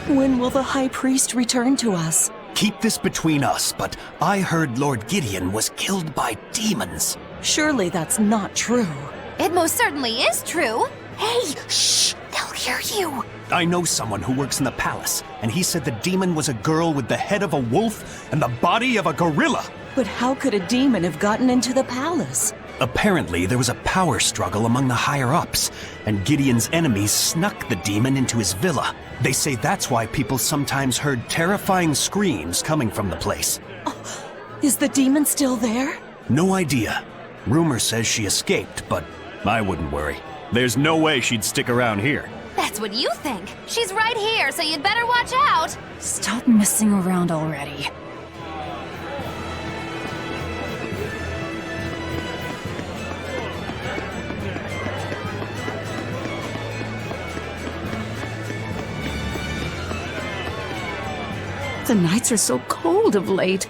When will the High Priest return to us? Keep this between us, but I heard Lord Gideon was killed by demons. Surely that's not true. It most certainly is true. Hey, shh! They'll hear you. I know someone who works in the palace, and he said the demon was a girl with the head of a wolf and the body of a gorilla. But how could a demon have gotten into the palace? Apparently, there was a power struggle among the higher-ups, and Gideon's enemies snuck the demon into his villa. They say that's why people sometimes heard terrifying screams coming from the place. Oh, is the demon still there? No idea. Rumor says she escaped, but I wouldn't worry. There's no way she'd stick around here. That's what you think. She's right here, so you'd better watch out. Stop messing around already. The nights are so cold of late.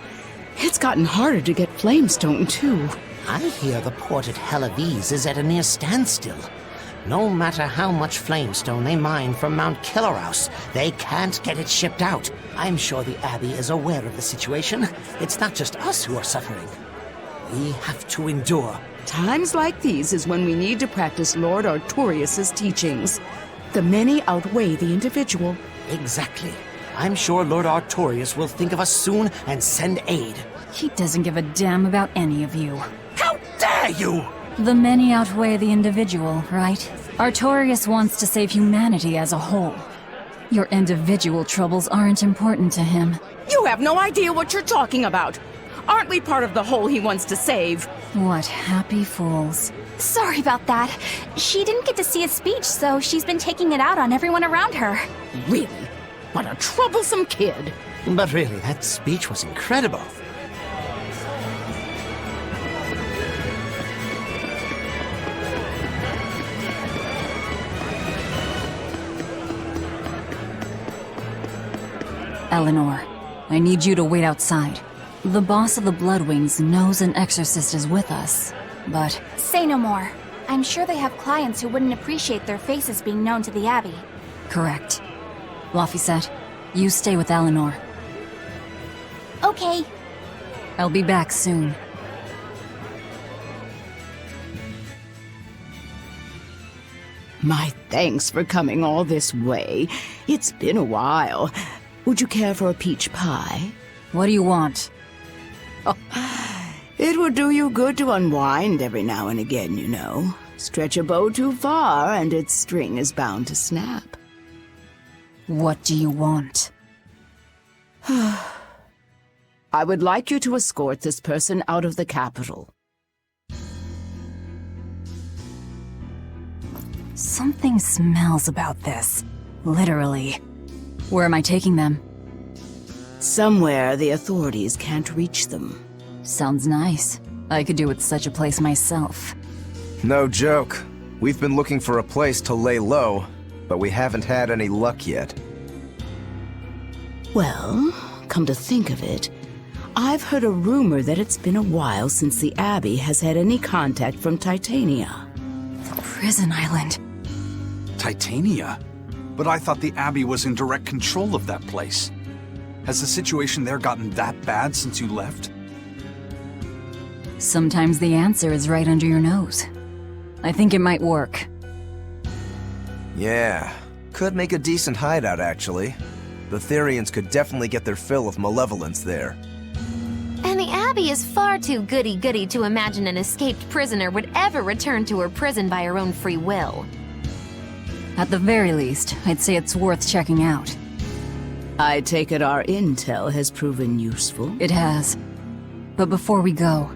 It's gotten harder to get flamestone, too. I hear the port at Helavis is at a near standstill. No matter how much flamestone they mine from Mount Killerhouse, they can't get it shipped out. I'm sure the Abbey is aware of the situation. It's not just us who are suffering. We have to endure. Times like these is when we need to practice Lord Artorius' teachings. The many outweigh the individual. Exactly. I'm sure Lord Artorius will think of us soon and send aid. He doesn't give a damn about any of you. How dare you! The many outweigh the individual, right? Artorius wants to save humanity as a whole. Your individual troubles aren't important to him. You have no idea what you're talking about. Aren't we part of the whole he wants to save? What happy fools. Sorry about that. She didn't get to see his speech, so she's been taking it out on everyone around her. Really? What a troublesome kid. But really, that speech was incredible. Eleanor, I need you to wait outside. The boss of the Bloodwings knows an exorcist is with us, but... Say no more. I'm sure they have clients who wouldn't appreciate their faces being known to the Abbey. Correct. Laphicet, you stay with Eleanor. Okay. I'll be back soon. My thanks for coming all this way. It's been a while. Would you care for a peach pie? What do you want? Oh, it would do you good to unwind every now and again, you know. Stretch a bow too far and its string is bound to snap. What do you want? I would like you to escort this person out of the capital. Something smells about this. Literally. Where am I taking them? Somewhere the authorities can't reach them. Sounds nice. I could do with such a place myself. No joke. We've been looking for a place to lay low, but we haven't had any luck yet. Well, come to think of it, I've heard a rumor that it's been a while since the Abbey has had any contact from Titania. The prison island. Titania? But I thought the Abbey was in direct control of that place. Has the situation there gotten that bad since you left? Sometimes the answer is right under your nose. I think it might work. Yeah, could make a decent hideout actually. The Therians could definitely get their fill of malevolence there. And the Abbey is far too goody-goody to imagine an escaped prisoner would ever return to her prison by her own free will. At the very least, I'd say it's worth checking out. I take it our intel has proven useful. It has. But before we go,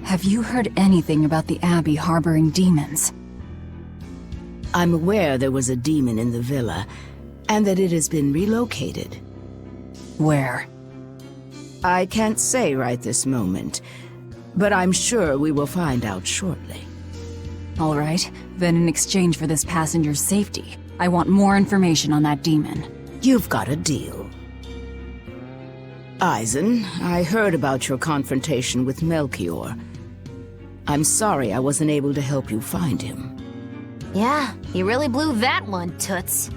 have you heard anything about the Abbey harboring demons? I'm aware there was a demon in the villa, and that it has been relocated. Where? I can't say right this moment, but I'm sure we will find out shortly. All right, then in exchange for this passenger's safety, I want more information on that demon. You've got a deal. Eisen, I heard about your confrontation with Melchior. I'm sorry I wasn't able to help you find him. Yeah, you really blew that one, Toots.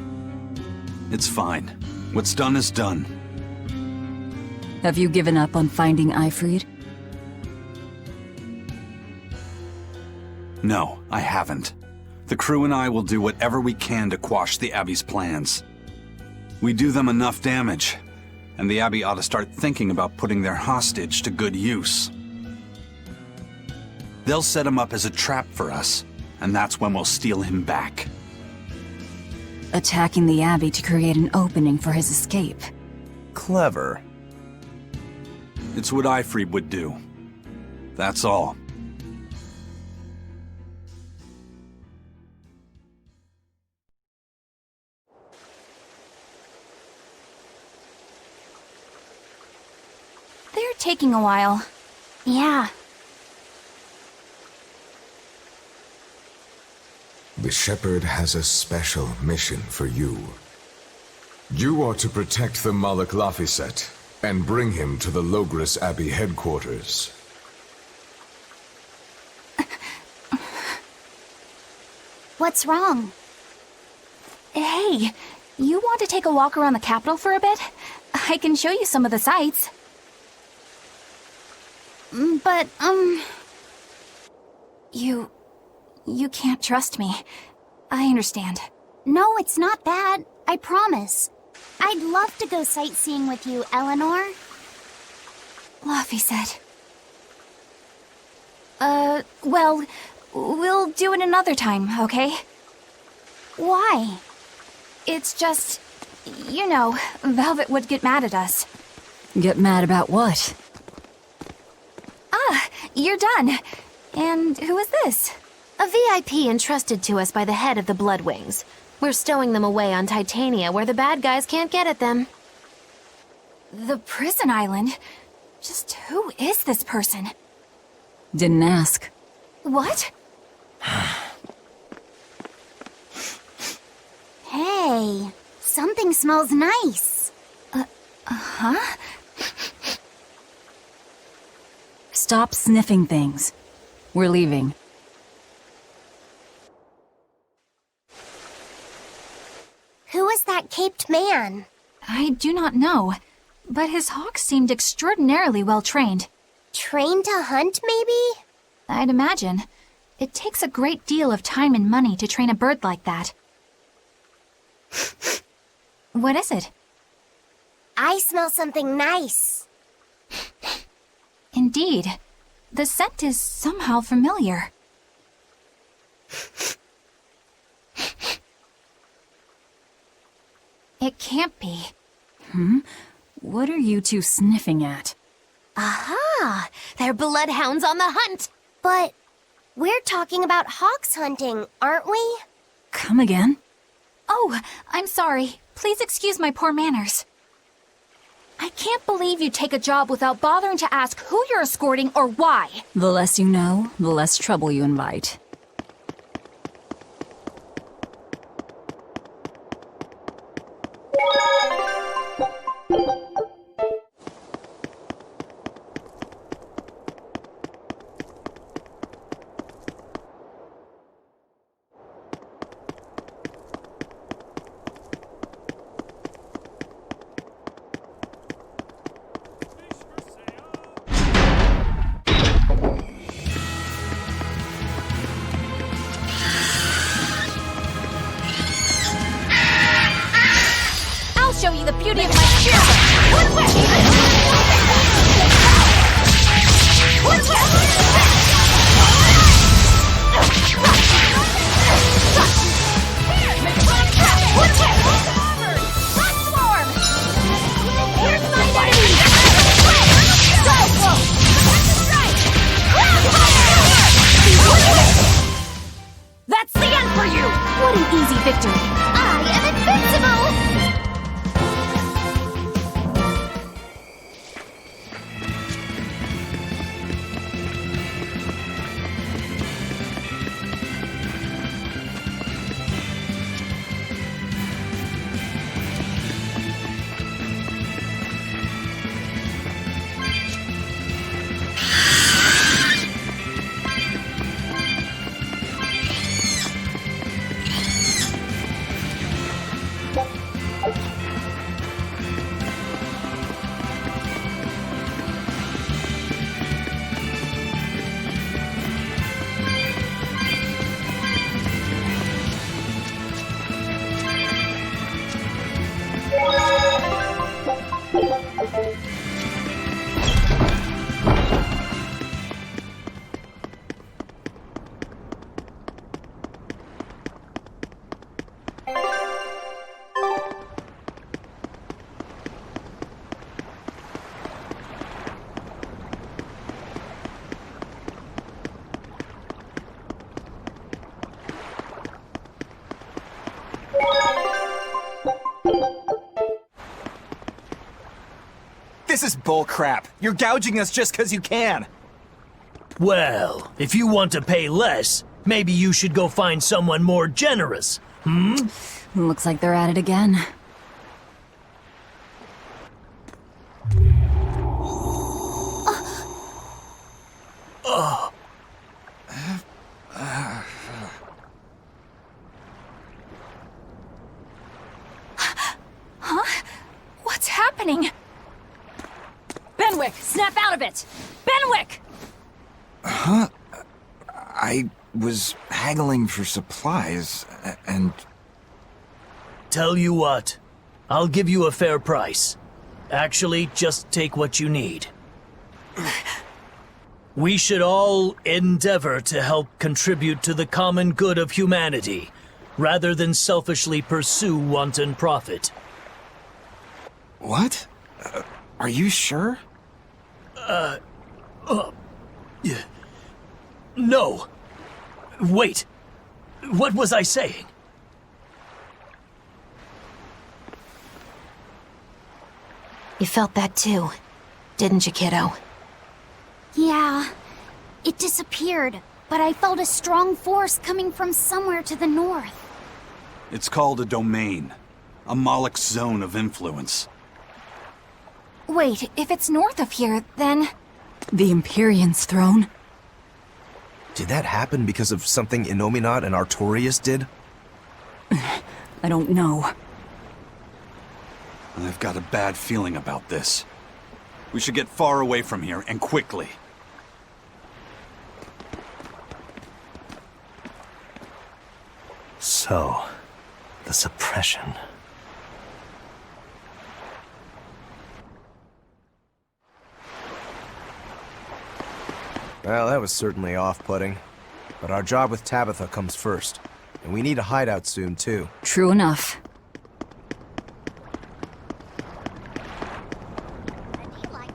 It's fine. What's done is done. Have you given up on finding Eifried? No, I haven't. The crew and I will do whatever we can to quash the Abbey's plans. We do them enough damage, and the Abbey ought to start thinking about putting their hostage to good use. They'll set him up as a trap for us, and that's when we'll steal him back. Attacking the Abbey to create an opening for his escape. Clever. It's what Eifried would do. That's all. They're taking a while. Yeah. The Shepherd has a special mission for you. You are to protect the Malak Laphicet and bring him to the Logris Abbey headquarters. What's wrong? Hey, you want to take a walk around the capital for a bit? I can show you some of the sights. But, You can't trust me. I understand. No, it's not that. I promise. I'd love to go sightseeing with you, Eleanor. Laphicet. Well, we'll do it another time, okay? Why? It's just, you know, Velvet would get mad at us. Get mad about what? Ah, you're done. And who is this? A VIP entrusted to us by the head of the Bloodwings. We're stowing them away on Titania where the bad guys can't get at them. The prison island? Just who is this person? Didn't ask. What? Hey, something smells nice. Huh? Stop sniffing things. We're leaving. Who is that caped man? I do not know, but his hawks seemed extraordinarily well trained. Trained to hunt, maybe? I'd imagine. It takes a great deal of time and money to train a bird like that. What is it? I smell something nice. Indeed. The scent is somehow familiar. It can't be. What are you two sniffing at? Aha! They're bloodhounds on the hunt! But we're talking about hawks hunting, aren't we? Come again? Oh, I'm sorry. Please excuse my poor manners. I can't believe you take a job without bothering to ask who you're escorting or why. The less you know, the less trouble you invite. I'll show you the beauty of my spirit. That's the end for you! What an easy victory! I am invincible! This is bullcrap. You're gouging us just because you can. Well, if you want to pay less, maybe you should go find someone more generous. Looks like they're at it again. Huh? What's happening? Benwick, snap out of it! Benwick! Huh? I was haggling for supplies, and... Tell you what, I'll give you a fair price. Actually, just take what you need. We should all endeavor to help contribute to the common good of humanity, rather than selfishly pursue wanton profit. What? Are you sure? Yeah. No. Wait. What was I saying? You felt that too, didn't you, kiddo? Yeah, it disappeared, but I felt a strong force coming from somewhere to the north. It's called a domain. A Moloch's zone of influence. Wait, if it's north of here, then... The Empyrean's throne? Did that happen because of something Innominat and Artorias did? I don't know. I've got a bad feeling about this. We should get far away from here, and quickly. So, the suppression. Well, that was certainly off-putting. But our job with Tabitha comes first. And we need a hideout soon, too. True enough.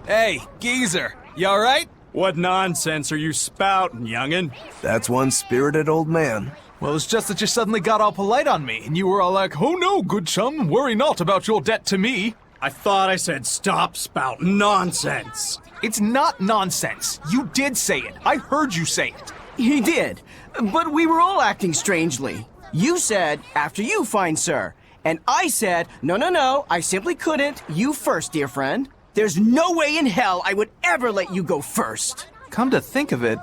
Hey, geezer, you alright? What nonsense are you spouting, youngin'? That's one spirited old man. Well, it's just that you suddenly got all polite on me, and you were all like, "Oh no, good chum, worry not about your debt to me." I thought I said stop spouting nonsense. It's not nonsense. You did say it. I heard you say it. He did, but we were all acting strangely. You said, "After you, fine sir." And I said, No, I simply couldn't. You first, dear friend. There's no way in hell I would ever let you go first. Come to think of it,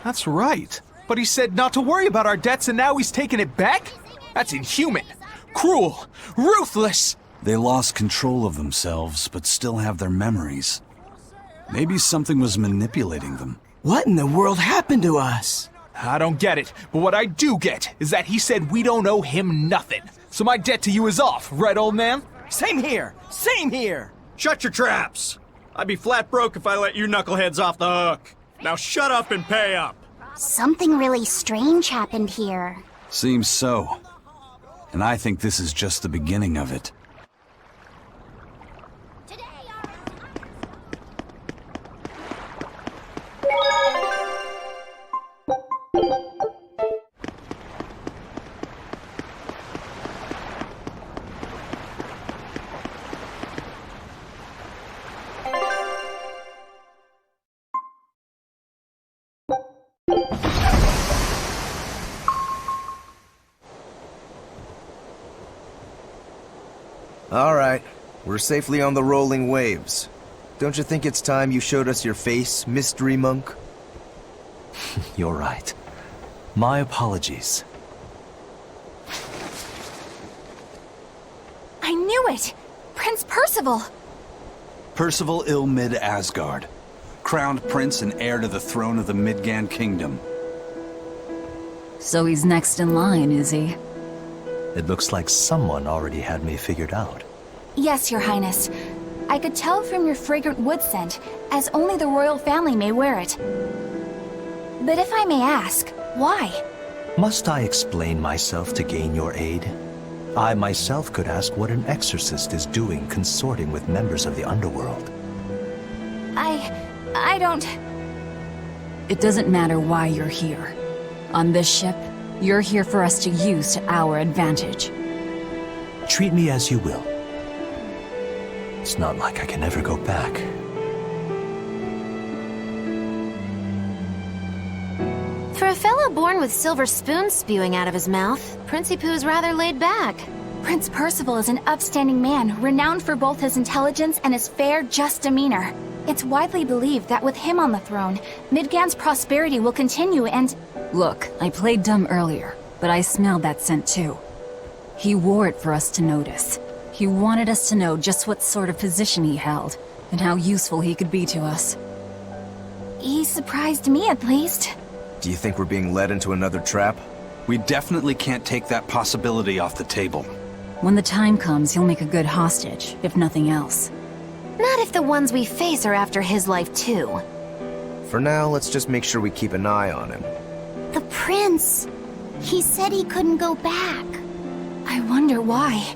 that's right. But he said not to worry about our debts, and now he's taking it back? That's inhuman, cruel, ruthless. They lost control of themselves, but still have their memories. Maybe something was manipulating them. What in the world happened to us? I don't get it, but what I do get is that he said we don't owe him nothing. So my debt to you is off, right, old man? Same here, same here. Shut your traps! I'd be flat broke if I let you knuckleheads off the hook. Now shut up and pay up. Something really strange happened here. Seems so. And I think this is just the beginning of it. Alright, we're safely on the rolling waves. Don't you think it's time you showed us your face, Mystery Monk? You're right. My apologies. I knew it! Prince Percival! Percival Ilmid Asgard, crowned prince and heir to the throne of the Midgand Kingdom. So he's next in line, is he? It looks like someone already had me figured out. Yes, Your Highness. I could tell from your fragrant wood scent, as only the royal family may wear it. But if I may ask, why? Must I explain myself to gain your aid? I myself could ask what an exorcist is doing consorting with members of the underworld. I don't... It doesn't matter why you're here. On this ship, you're here for us to use to our advantage. Treat me as you will. It's not like I can ever go back. For a fellow born with silver spoons spewing out of his mouth, Princi Poo's rather laid back. Prince Percival is an upstanding man, renowned for both his intelligence and his fair, just demeanor. It's widely believed that with him on the throne, Midgand's prosperity will continue and... Look, I played dumb earlier, but I smelled that scent too. He wore it for us to notice. He wanted us to know just what sort of position he held, and how useful he could be to us. He surprised me, at least. Do you think we're being led into another trap? We definitely can't take that possibility off the table. When the time comes, he'll make a good hostage, if nothing else. Not if the ones we face are after his life too. For now, let's just make sure we keep an eye on him. The prince. He said he couldn't go back. I wonder why.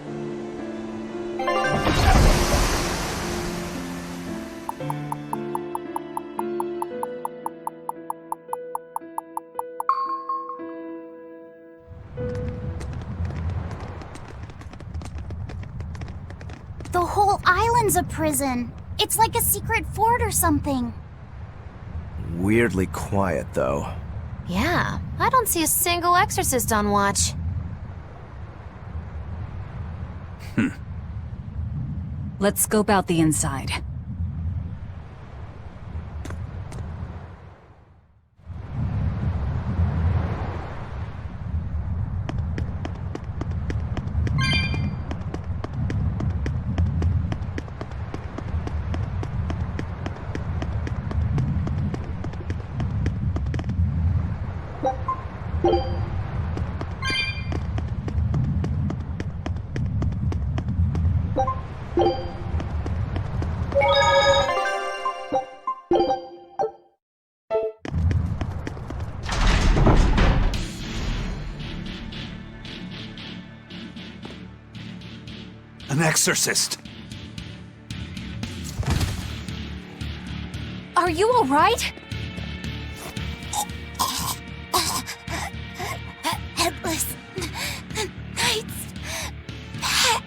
The whole island's a prison. It's like a secret fort or something. Weirdly quiet, though. Yeah, I don't see a single exorcist on watch. Let's scope out the inside. An exorcist! Are you all right? Headless Knight's back.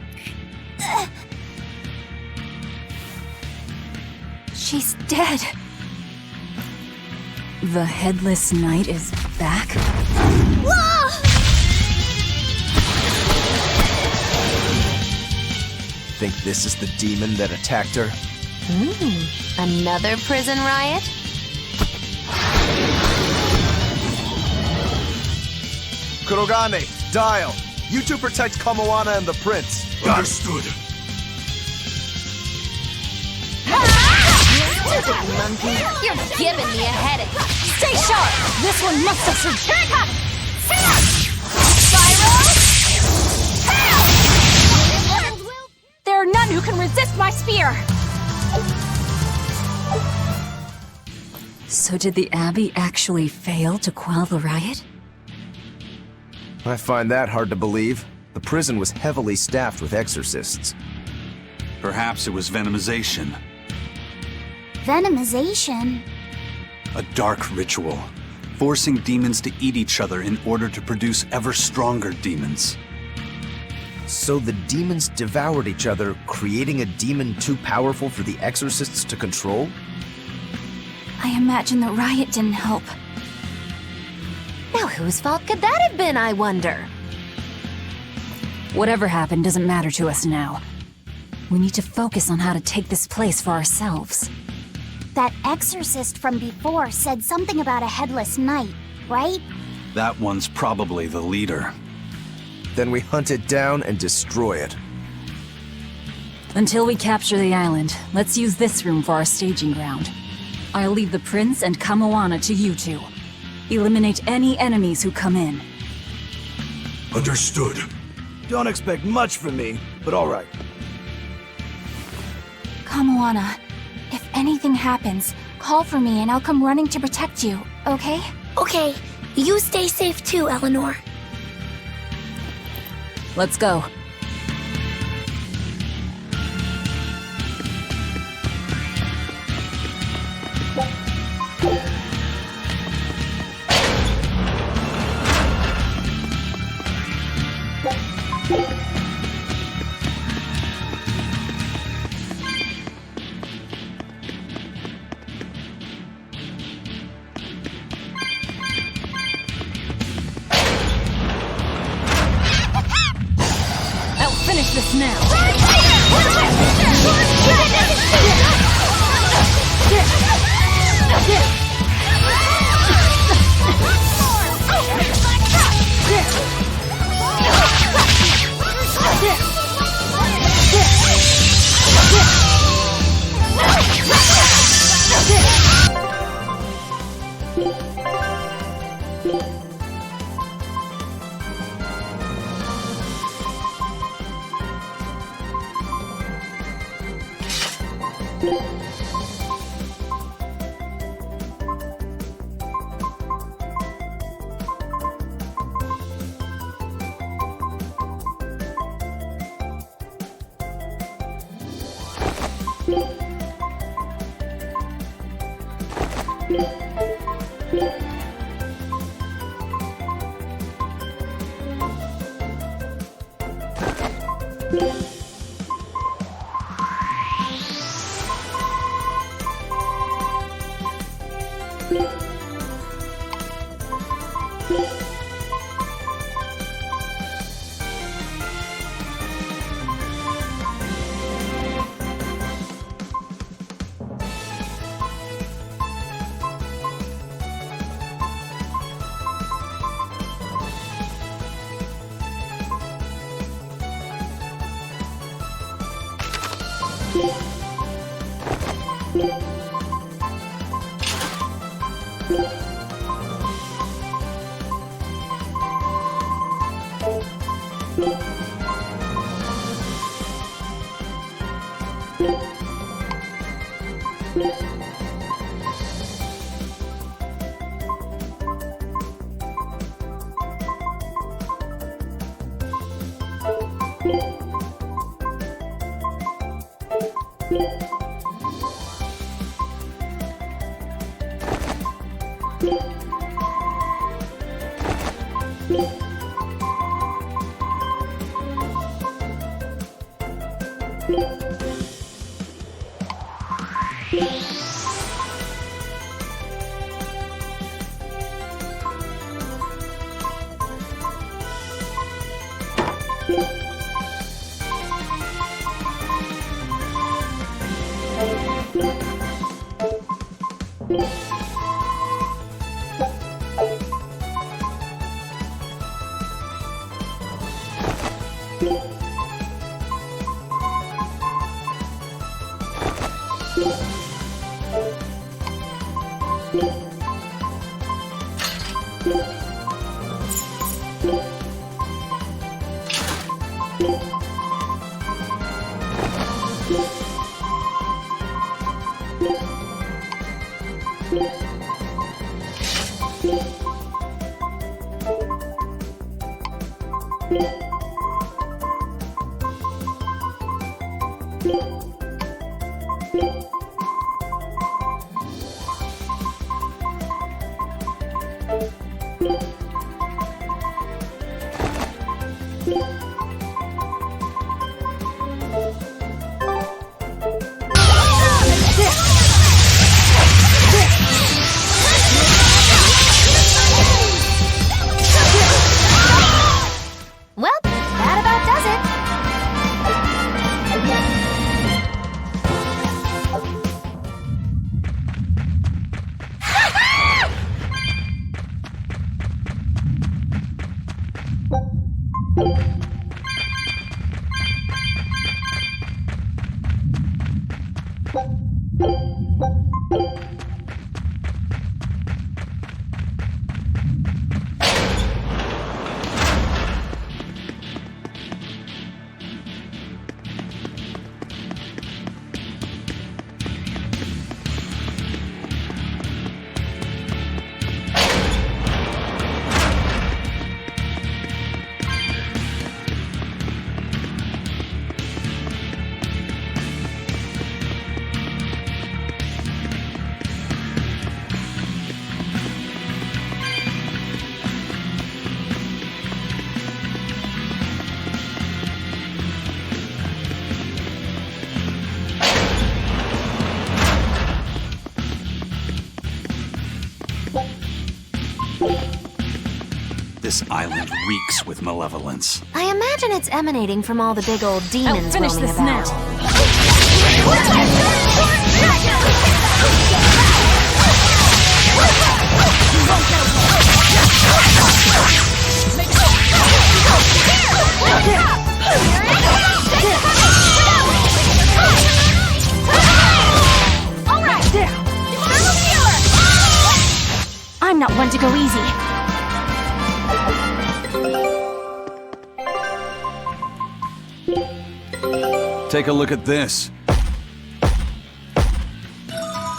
She's dead. The Headless Knight is back? Whoa! Think this is the demon that attacked her? Another prison riot? Kurogane, Dial, you two protect Kamoana and the prince. Understood. Monkey, you're giving me a headache. Stay sharp! This one must have survived. There are none who can resist my spear! So did the Abbey actually fail to quell the riot? I find that hard to believe. The prison was heavily staffed with exorcists. Perhaps it was venomization. Venomization? A dark ritual, forcing demons to eat each other in order to produce ever stronger demons. So the demons devoured each other, creating a demon too powerful for the exorcists to control? I imagine the riot didn't help. Now whose fault could that have been, I wonder? Whatever happened doesn't matter to us now. We need to focus on how to take this place for ourselves. That exorcist from before said something about a headless knight, right? That one's probably the leader. Then we hunt it down and destroy it. Until we capture the island, let's use this room for our staging ground. I'll leave the prince and Kamoana to you two. Eliminate any enemies who come in. Understood. Don't expect much from me, but all right. Kamoana, if anything happens, call for me and I'll come running to protect you, okay? Okay, you stay safe too, Eleanor. Let's go. Starts now. Well, that about does it. This island reeks with malevolence. I imagine it's emanating from all the big old demons finish roaming this about. I'm not one to go easy. Take a look at this.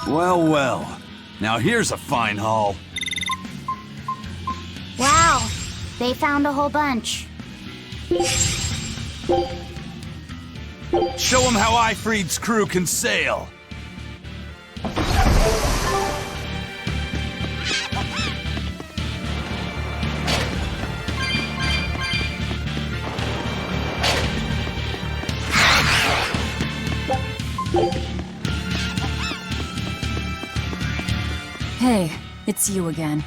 Well, well. Now here's a fine haul. Wow, they found a whole bunch. Show them how Ifreed's crew can sail. Hey, it's you again.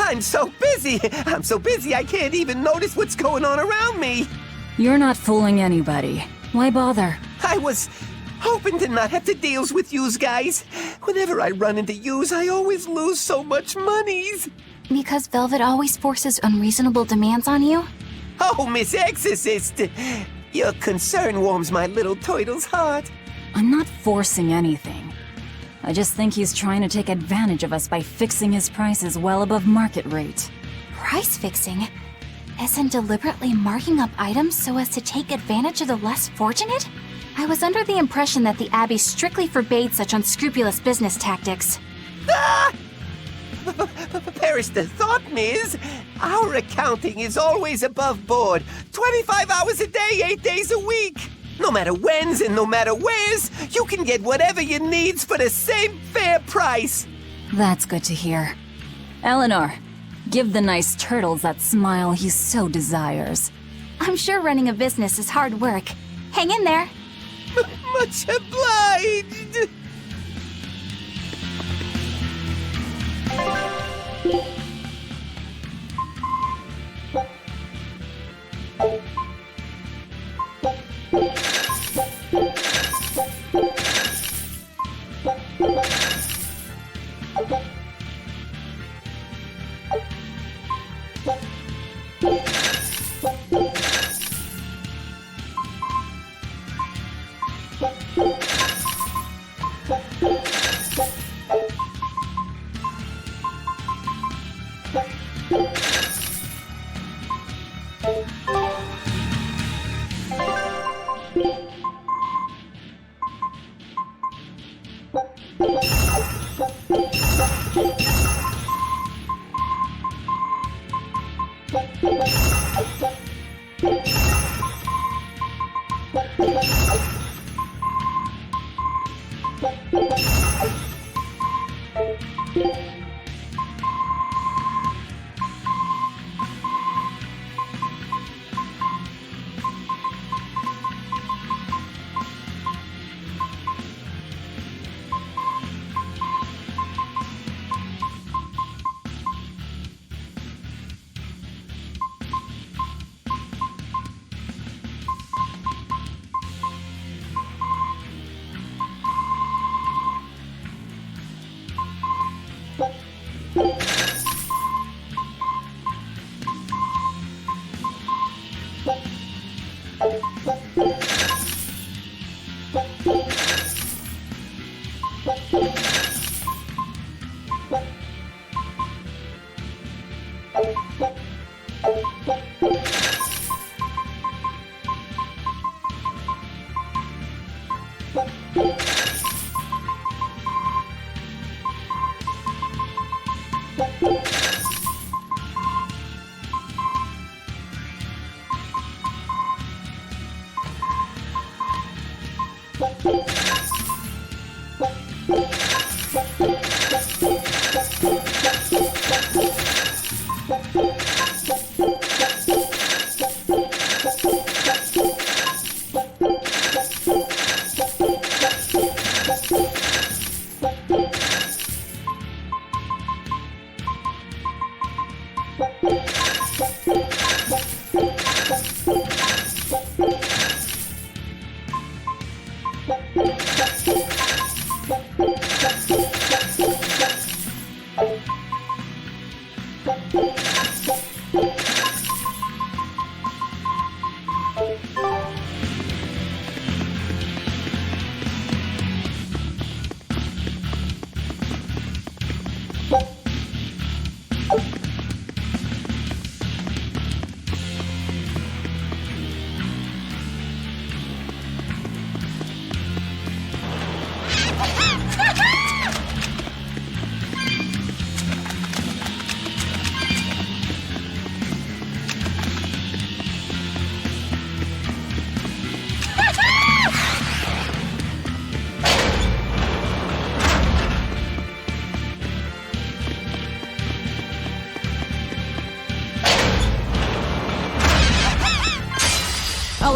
I'm so busy. I'm so busy I can't even notice what's going on around me. You're not fooling anybody. Why bother? I was hoping to not have to deals with yous guys. Whenever I run into yous, I always lose so much monies. Because Velvet always forces unreasonable demands on you? Oh, Miss Exorcist, your concern warms my little turtle's heart. I'm not forcing anything. I just think he's trying to take advantage of us by fixing his prices well above market rate. Price fixing? As in deliberately marking up items so as to take advantage of the less fortunate? I was under the impression that the Abbey strictly forbade such unscrupulous business tactics. Ah! Perish the thought, Miss. Our accounting is always above board. 25 hours a day, 8 days a week. No matter whens and no matter wheres, you can get whatever you needs for the same fair price. That's good to hear. Eleanor, give the nice turtles that smile he so desires. I'm sure running a business is hard work. Hang in there. Much obliged.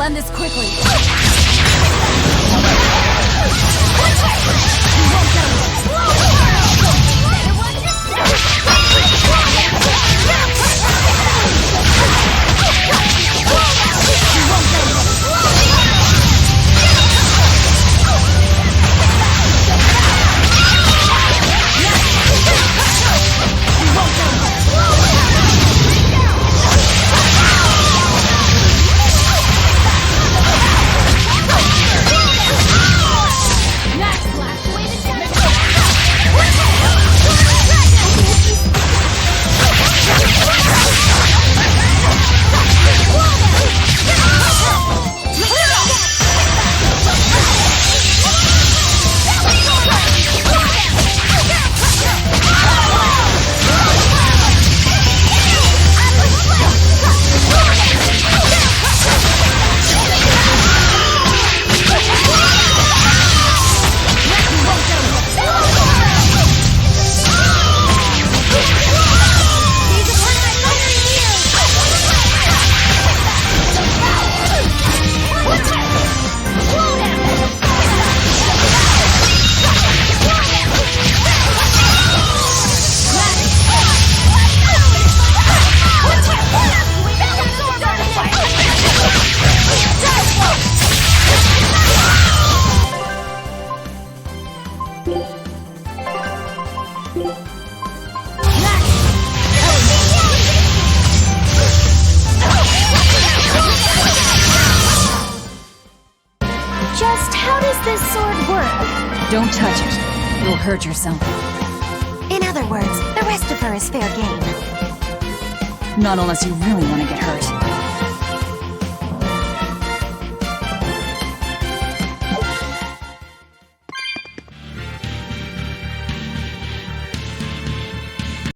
I'll end this quickly. Just how does this sword work? Don't touch it. You'll hurt yourself. In other words, the rest of her is fair game. Not unless you really want to get hurt.